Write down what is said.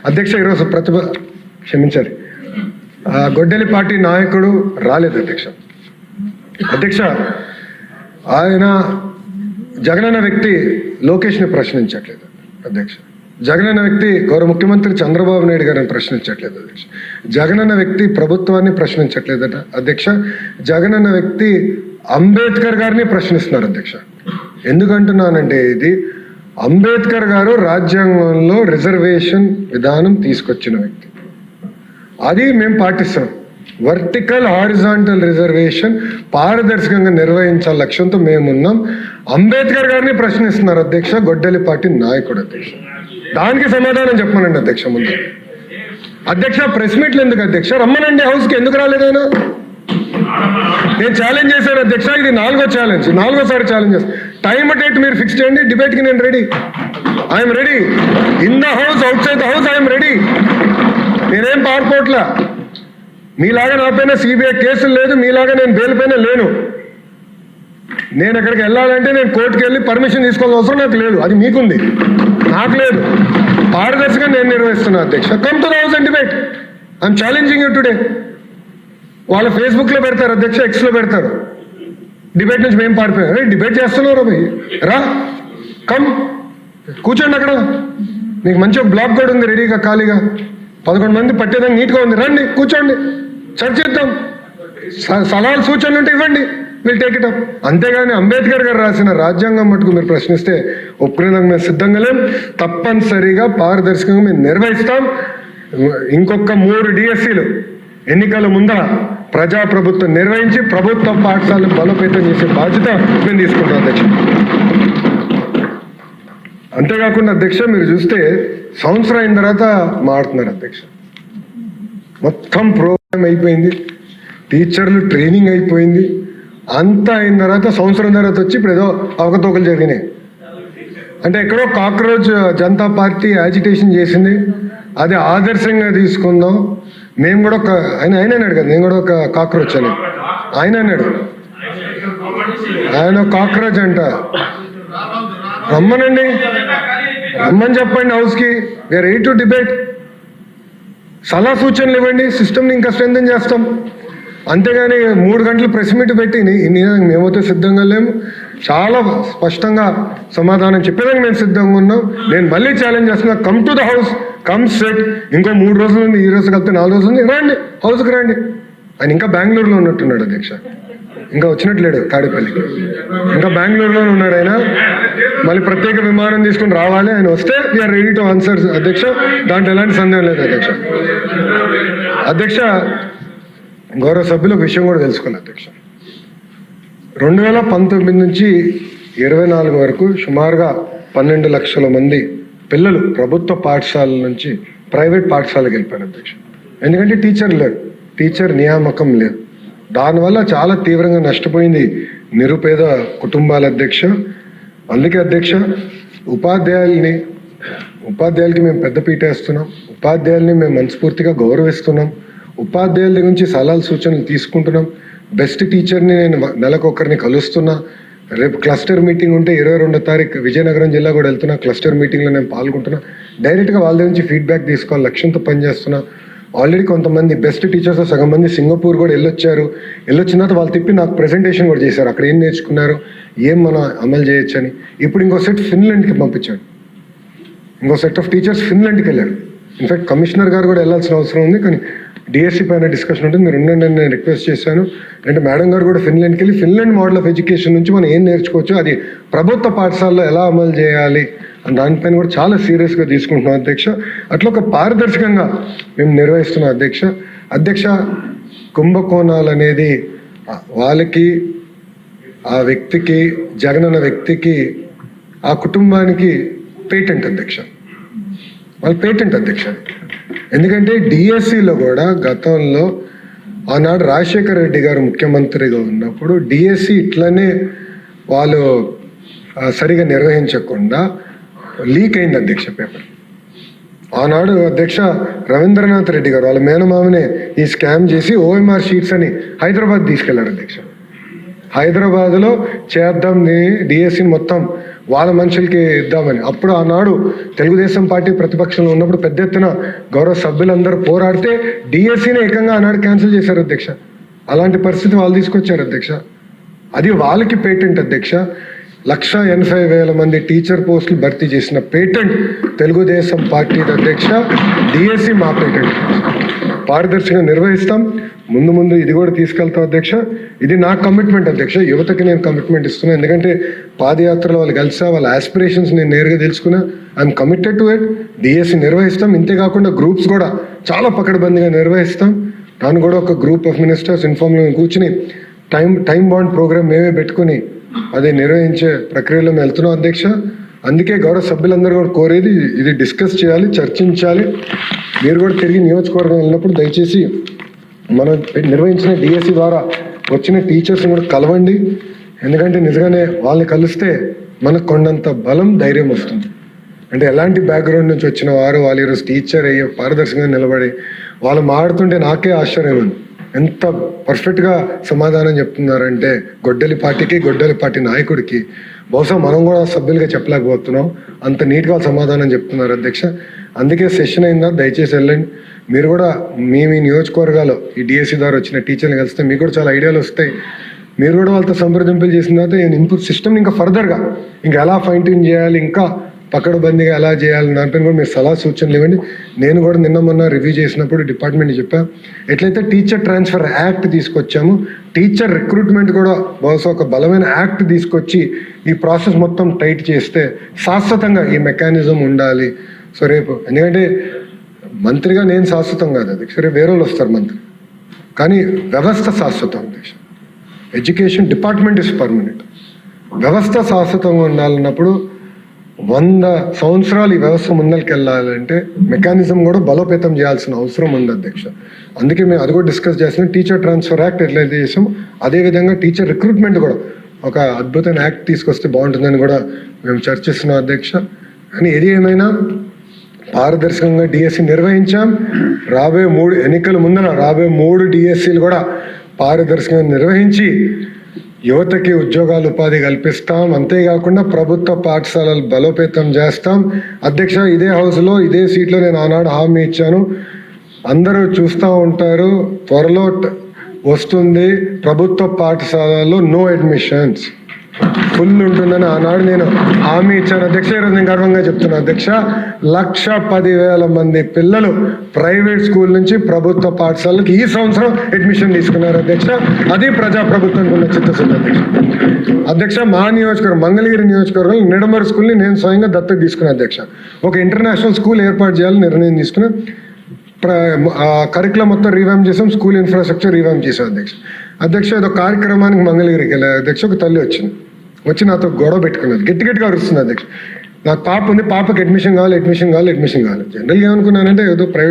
అధ్యక్ష ఈరోజు క్షమించాలి, గొడ్డలి పార్టీ నాయకుడు రాలేదు అధ్యక్ష. అధ్యక్ష ఆయన జగనన్న వ్యక్తి లోకేష్ని ప్రశ్నించట్లేదు అధ్యక్ష. జగనన్న వ్యక్తి గౌరవ ముఖ్యమంత్రి చంద్రబాబు నాయుడు గారిని ప్రశ్నించట్లేదు అధ్యక్ష. జగనన్న వ్యక్తి ప్రభుత్వాన్ని ప్రశ్నించట్లేదట అధ్యక్ష. జగనన్న వ్యక్తి అంబేద్కర్ గారిని ప్రశ్నిస్తున్నారు అధ్యక్ష. ఎందుకంటున్నానంటే ఇది అంబేద్కర్ గారు రాజ్యాంగంలో రిజర్వేషన్ విధానం తీసుకొచ్చిన వ్యక్తి, అది మేము పాటిస్తాం. వర్టికల్ హారిజాంటల్ రిజర్వేషన్ పారదర్శకంగా నిర్వహించాల లక్ష్యంతో మేమున్నాం. అంబేద్కర్ గారిని ప్రశ్నిస్తున్నారు అధ్యక్ష గొడ్డలి పార్టీ నాయకుడు అధ్యక్ష. దానికి సమాధానం చెప్పమనండి అధ్యక్ష. ముందు అధ్యక్ష ప్రెస్ మీట్లు ఎందుకు అధ్యక్ష? రమ్మనండి హౌస్కి, ఎందుకు రాలేదైనా? నేను ఛాలెంజ్ చేశాను అధ్యక్ష, ఇది 4వ ఛాలెంజ్, 4వసారి ఛాలెంజ్ చేస్తాను. టైం డేట్ మీరు ఫిక్స్ చేయండి, డిబేట్కి నేను ready, I'm ready. In the house, out side the house, I'm ready. నేనేం పారిపోట్లా, మీలాగా నా పైన సిబిఐ కేసులు లేదు, మీలాగా నేను బెయిల్ పైన లేను. నేను ఎక్కడికి వెళ్ళాలంటే నేను కోర్టుకు వెళ్ళి పర్మిషన్ తీసుకోవాల్సిన అవసరం నాకు లేదు, అది మీకుంది, నాకు లేదు. పారదర్శకంగా నేను నిర్వహిస్తున్నా అధ్యక్ష. Come to the house and debate, I'm challenging you today. వాళ్ళ ఫేస్బుక్లో పెడతారు అధ్యక్ష, ఎక్స్లో పెడతారు, డిబేట్ నుంచి మేము పారిపోయాం. డిబేట్ చేస్తున్నారు భయ్, రా కమ్ కూర్చోండి అక్కడ. మీకు మంచిగా బ్లాక్ కూడా ఉంది రెడీగా, ఖాళీగా 11 మంది పట్టేదానికి నీట్గా ఉంది, రండి కూర్చోండి, చర్చిద్దాం. సలహాలు సూచనలు ఉంటే ఇవ్వండి, విల్ టేక్ ఇట్ అప్. అంతేగాని అంబేద్కర్ గారు రాసిన రాజ్యాంగం మటుకు మీరు ప్రశ్నిస్తే ఒప్పుకునేందుకు మేము సిద్ధంగా లేం. తప్పనిసరిగా పారదర్శకంగా మేము నిర్వహిస్తాం. ఇంకొక 3 డిఎస్సీలు ఎన్నికల ముందర ప్రజాప్రభుత్వం నిర్వహించి ప్రభుత్వ పాఠశాలను బలోపేతం చేసే బాధ్యత మేము తీసుకుంటాం అధ్యక్ష. అంతేకాకుండా అధ్యక్ష మీరు చూస్తే సంవత్సరం అయిన తర్వాత మారుతున్నారు అధ్యక్ష. మొత్తం ప్రోగ్రామ్ అయిపోయింది, టీచర్లు ట్రైనింగ్ అయిపోయింది, అంతా అయిన తర్వాత సంవత్సరం తర్వాత వచ్చి ఇప్పుడు ఏదో అవకతవకలు జరిగినాయి. అంటే ఎక్కడో కాక్రోచ్ జనతా పార్టీ యాజిటేషన్ చేసింది, అది ఆదర్శంగా తీసుకుందాం. మేము కూడా ఆయన అన్నాడు కదా, నేను కూడా ఒక కాక్రోచ్ అని ఆయన అన్నాడు. ఆయన కాక్రోచ్ అంట. రమ్మనండి, రమ్మని చెప్పండి హౌస్కి, వీఆర్ రెడీ టు డిబేట్. సలహా సూచనలు ఇవ్వండి, సిస్టమ్ని ఇంకా స్ట్రెంథెన్ చేస్తాం. అంతేగాని 3 గంటలు ప్రెస్ మీట్ పెట్టి మేమైతే సిద్ధంగా లేము. చాలా స్పష్టంగా సమాధానం చెప్పేదానికి మేము సిద్ధంగా ఉన్నాం. నేను మళ్ళీ ఛాలెంజ్ చేస్తున్నా, come to the house, come set. ఇంకో 3 రోజులు ఉంది, ఈ రోజు కలిపితే 4 రోజులు ఉంది, రండి హౌస్కి రండి. ఆయన ఇంకా బెంగళూరులో ఉన్నట్టున్నాడు అధ్యక్ష, ఇంకా వచ్చినట్లేడు తాడేపల్లికి, ఇంకా బెంగళూరులోనే ఉన్నాడు ఆయన. మళ్ళీ ప్రత్యేక విమానం తీసుకుని రావాలి, ఆయన వస్తే వీఆర్ రెడీ టు ఆన్సర్ అధ్యక్ష. దాంట్లో ఎలాంటి సందేహం లేదు అధ్యక్ష. అధ్యక్ష గౌరవ సభ్యుల విషయం కూడా తెలుసుకోవాలి అధ్యక్ష. 2019 నుంచి 24 వరకు సుమారుగా 12 లక్షల మంది పిల్లలు ప్రభుత్వ పాఠశాలల నుంచి ప్రైవేట్ పాఠశాలకు వెళ్ళిపోయారు అధ్యక్ష. ఎందుకంటే టీచర్ లేరు, టీచర్ నియామకం లేదు. దానివల్ల చాలా తీవ్రంగా నష్టపోయింది నిరుపేద కుటుంబాల అధ్యక్ష. అందుకే అధ్యక్ష ఉపాధ్యాయులకి మేము పెద్దపీట వేస్తున్నాం, ఉపాధ్యాయుల్ని మేము మనస్ఫూర్తిగా గౌరవిస్తున్నాం, ఉపాధ్యాయుల దగ్గర నుంచి సలహాలు సూచనలు తీసుకుంటున్నాం. బెస్ట్ టీచర్ని నేను నెలకొకరిని కలుస్తున్నా. రేపు క్లస్టర్ మీటింగ్ ఉంటే 22వ తారీఖు విజయనగరం జిల్లా కూడా వెళ్తున్నా. క్లస్టర్ మీటింగ్లో నేను పాల్గొంటున్నా. డైరెక్ట్గా వాళ్ళ దగ్గర నుంచి ఫీడ్బ్యాక్ తీసుకోవాలి లక్ష్యంతో పనిచేస్తున్నా. ఆల్రెడీ కొంతమంది బెస్ట్ టీచర్స్ సగం మంది సింగపూర్ కూడా వెళ్ళొచ్చారు. వెళ్ళొచ్చిన తర్వాత వాళ్ళు తిప్పి నాకు ప్రెజెంటేషన్ కూడా చేశారు, అక్కడ ఏం నేర్చుకున్నారు, ఏం మనం అమలు చేయొచ్చు అని. ఇప్పుడు ఇంకో సెట్ ఫిన్లాండ్కి పంపించాడు, ఇంకో సెట్ ఆఫ్ టీచర్స్ ఫిన్లాండ్కి వెళ్ళారు. ఇన్ఫాక్ట్ కమిషనర్ గారు కూడా వెళ్ళాల్సిన అవసరం ఉంది, కానీ డిఎస్సి పైన డిస్కషన్ ఉంటుంది, మీరు ఉండండి అని నేను రిక్వెస్ట్ చేశాను. అంటే మేడం గారు కూడా ఫిన్లాండ్కి వెళ్ళి ఫిన్లాండ్ మోడల్ ఆఫ్ ఎడ్యుకేషన్ నుంచి మనం ఏం నేర్చుకోవచ్చు, అది ప్రభుత్వ పాఠశాలలో ఎలా అమలు చేయాలి అని దానిపైన కూడా చాలా సీరియస్గా తీసుకుంటున్నాం అధ్యక్ష. అట్లా ఒక పారదర్శకంగా మేము నిర్వహిస్తున్నాం అధ్యక్ష. అధ్యక్ష కుంభకోణాలు అనేది వాళ్ళకి, ఆ వ్యక్తికి, జగనన్న వ్యక్తికి, ఆ కుటుంబానికి పేటెంట్ అధ్యక్ష, వాళ్ళ పేటెంట్ అధ్యక్ష. ఎందుకంటే డిఎస్సిలో కూడా గతంలో ఆనాడు రాజశేఖర రెడ్డి గారు ముఖ్యమంత్రిగా ఉన్నప్పుడు డిఎస్సి ఇట్లనే వాళ్ళు సరిగా నిర్వహించకుండా లీక్ అయింది అధ్యక్ష పేపర్. ఆనాడు అధ్యక్ష రవీంద్రనాథ్ రెడ్డి గారు వాళ్ళ మేనమామనే ఈ స్కామ్ చేసి ఓఎంఆర్ షీట్స్ అని హైదరాబాద్ తీసుకెళ్లారు అధ్యక్ష. హైదరాబాద్లో చేద్దాం డిఎస్సిని మొత్తం వాళ్ళ మనుషులకి ఇద్దామని. అప్పుడు ఆనాడు తెలుగుదేశం పార్టీ ప్రతిపక్షంలో ఉన్నప్పుడు పెద్ద ఎత్తున గౌరవ సభ్యులందరూ పోరాడితే డిఎస్సిని ఏకంగా ఆనాడు క్యాన్సిల్ చేశారు అధ్యక్ష. అలాంటి పరిస్థితి వాళ్ళు తీసుకొచ్చారు అధ్యక్ష. అది వాళ్ళకి పేటెంట్ అధ్యక్ష. 1,80,000 మంది టీచర్ పోస్టులు భర్తీ చేసిన పేటెంట్ తెలుగుదేశం పార్టీ అధ్యక్ష. డిఎస్సి మా పేటెంట్. పారదర్శకంగా నిర్వహిస్తాం. ముందు ఇది కూడా తీసుకెళ్తాం అధ్యక్ష. ఇది నా కమిట్మెంట్ అధ్యక్ష. యువతకి నేను కమిట్మెంట్ ఇస్తున్నా. ఎందుకంటే పాదయాత్రలో వాళ్ళు కలిసా, వాళ్ళ ఆస్పిరేషన్స్ నేను నేరుగా తెలుసుకున్నా. I'm committed to it. DSC నిర్వహిస్తాం. ఇంతేకాకుండా గ్రూప్స్ కూడా చాలా పకడ్బందీగా నిర్వహిస్తాం. దాన్ని కూడా ఒక గ్రూప్ ఆఫ్ మినిస్టర్స్ ఇన్ఫార్మ్లో కూర్చుని టైం బాండ్ ప్రోగ్రామ్ మేమే పెట్టుకుని అది నిర్వహించే ప్రక్రియలో మేము వెళ్తున్నాం అధ్యక్ష. అందుకే గౌరవ సభ్యులందరూ కూడా కోరేది ఇది డిస్కస్ చేయాలి, చర్చించాలి. మీరు కూడా తిరిగి నియోజకవర్గం వెళ్ళినప్పుడు దయచేసి మనం నిర్వహించిన డిఎస్సి ద్వారా వచ్చిన టీచర్స్ని కూడా కలవండి. ఎందుకంటే నిజంగానే వాళ్ళని కలిస్తే మనకు కొండంత బలం, ధైర్యం వస్తుంది. అంటే ఎలాంటి బ్యాక్గ్రౌండ్ నుంచి వచ్చిన వారు వాళ్ళు ఈరోజు టీచర్ అయ్యే పారదర్శకంగా నిలబడి వాళ్ళు మాడుతుంటే నాకే ఆశ్చర్యం ఉంది. ఎంత పర్ఫెక్ట్గా సమాధానం చెప్తున్నారంటే గొడ్డలి పార్టీ నాయకుడికి బహుశా మనం కూడా సభ్యులుగా చెప్పలేకపోతున్నాం. అంత నీట్గా సమాధానం చెప్తున్నారు అధ్యక్ష. అందుకే సెషన్ అయిందా, దయచేసి వెళ్ళండి. మీరు కూడా మీ నియోజకవర్గాల్లో ఈ డిఎస్సి ద్వారా వచ్చిన టీచర్ని కలిస్తే మీకు కూడా చాలా ఐడియాలు వస్తాయి. మీరు కూడా వాళ్ళతో సంప్రదింపులు చేసిన తర్వాత ఇంప్రూవ్ సిస్టమ్ ఇంకా ఫర్దర్గా ఇంకా ఎలా ఫైన్ ట్యూన్ చేయాలి, ఇంకా పకడ్బందీగా ఎలా చేయాలి, దానిపైన కూడా మీరు సలహా సూచనలు ఇవ్వండి. నేను కూడా మొన్న రివ్యూ చేసినప్పుడు డిపార్ట్మెంట్ చెప్పా, ఎట్లయితే టీచర్ ట్రాన్స్ఫర్ యాక్ట్ తీసుకొచ్చాము, టీచర్ రిక్రూట్మెంట్ కూడా బహుశా ఒక బలమైన యాక్ట్ తీసుకొచ్చి ఈ ప్రాసెస్ మొత్తం టైట్ చేస్తే శాశ్వతంగా ఈ మెకానిజం ఉండాలి. సో రేపు ఎందుకంటే మంత్రిగా నేను శాశ్వతం కాదు అధ్యక్ష, రేపు వేరే వాళ్ళు వస్తారు మంత్రి, కానీ వ్యవస్థ శాశ్వతం అధ్యక్ష. Education department is permanent. వ్యవస్థ శాశ్వతంగా ఉండాలన్నప్పుడు 100 సంవత్సరాలు ఈ వ్యవస్థ ముందరికి వెళ్ళాలంటే మెకానిజం కూడా బలోపేతం చేయాల్సిన అవసరం ఉంది అధ్యక్ష. అందుకే మేము అది కూడా డిస్కస్ చేస్తున్నాం. టీచర్ ట్రాన్స్ఫర్ యాక్ట్ ఎట్లయితే చేసామో అదేవిధంగా టీచర్ రిక్రూట్మెంట్ కూడా ఒక అద్భుతమైన యాక్ట్ తీసుకొస్తే బాగుంటుందని కూడా మేము చర్చిస్తున్నాం అధ్యక్ష. కానీ ఏది ఏమైనా పారదర్శకంగా డిఎస్సి నిర్వహించాం. రాబోయే 3 ఎన్నికల ముందర రాబోయే 3 డిఎస్సీలు కూడా పారదర్శకంగా నిర్వహించి యువతకి ఉద్యోగాలు, ఉపాధి కల్పిస్తాం. అంతేకాకుండా ప్రభుత్వ పాఠశాలలు బలోపేతం చేస్తాం అధ్యక్ష. ఇదే హౌస్లో ఇదే సీట్లో నేను ఆనాడు హామీ ఇచ్చాను. అందరూ చూస్తూ ఉంటారు, త్వరలో వస్తుంది ప్రభుత్వ పాఠశాలల్లో నో అడ్మిషన్స్, ఫుల్ ఉంటుందని ఆనాడు నేను హామీ ఇచ్చాను అధ్యక్ష. ఈరోజు నేను గర్వంగా చెప్తున్నా అధ్యక్ష, 1,10,000 మంది పిల్లలు ప్రైవేట్ స్కూల్ నుంచి ప్రభుత్వ పాఠశాలకి ఈ సంవత్సరం అడ్మిషన్ తీసుకున్నారు అధ్యక్ష. అది ప్రజాప్రభుత్వానికి ఉన్న చిత్తశుద్ధి అధ్యక్ష. అధ్యక్ష, మా నియోజకవర్గం మంగళగిరి నియోజకవర్గంలో నిడమర్ స్కూల్ని నేను స్వయంగా దత్తత తీసుకున్నాను అధ్యక్ష. ఒక ఇంటర్నేషనల్ స్కూల్ ఏర్పాటు చేయాలని నిర్ణయం తీసుకున్నా. కరికులం మొత్తం రీవ్యామ్ చేసాం, స్కూల్ ఇన్ఫ్రాస్ట్రక్చర్ రీవ్యామ్ చేసాం అధ్యక్ష. ఏదో కార్యక్రమానికి మంగళగిరికి వెళ్ళారు అధ్యక్ష. ఒక తల్లి వచ్చి నాతో గొడవ పెట్టుకున్నది, గట్టిగా అరుస్తుంది అధ్యక్ష. నాకు పాప ఉంది, పాపకి అడ్మిషన్ కావాలి. జనరల్గా ఏమనుకున్నానంటే ఏదో ప్రైవేట్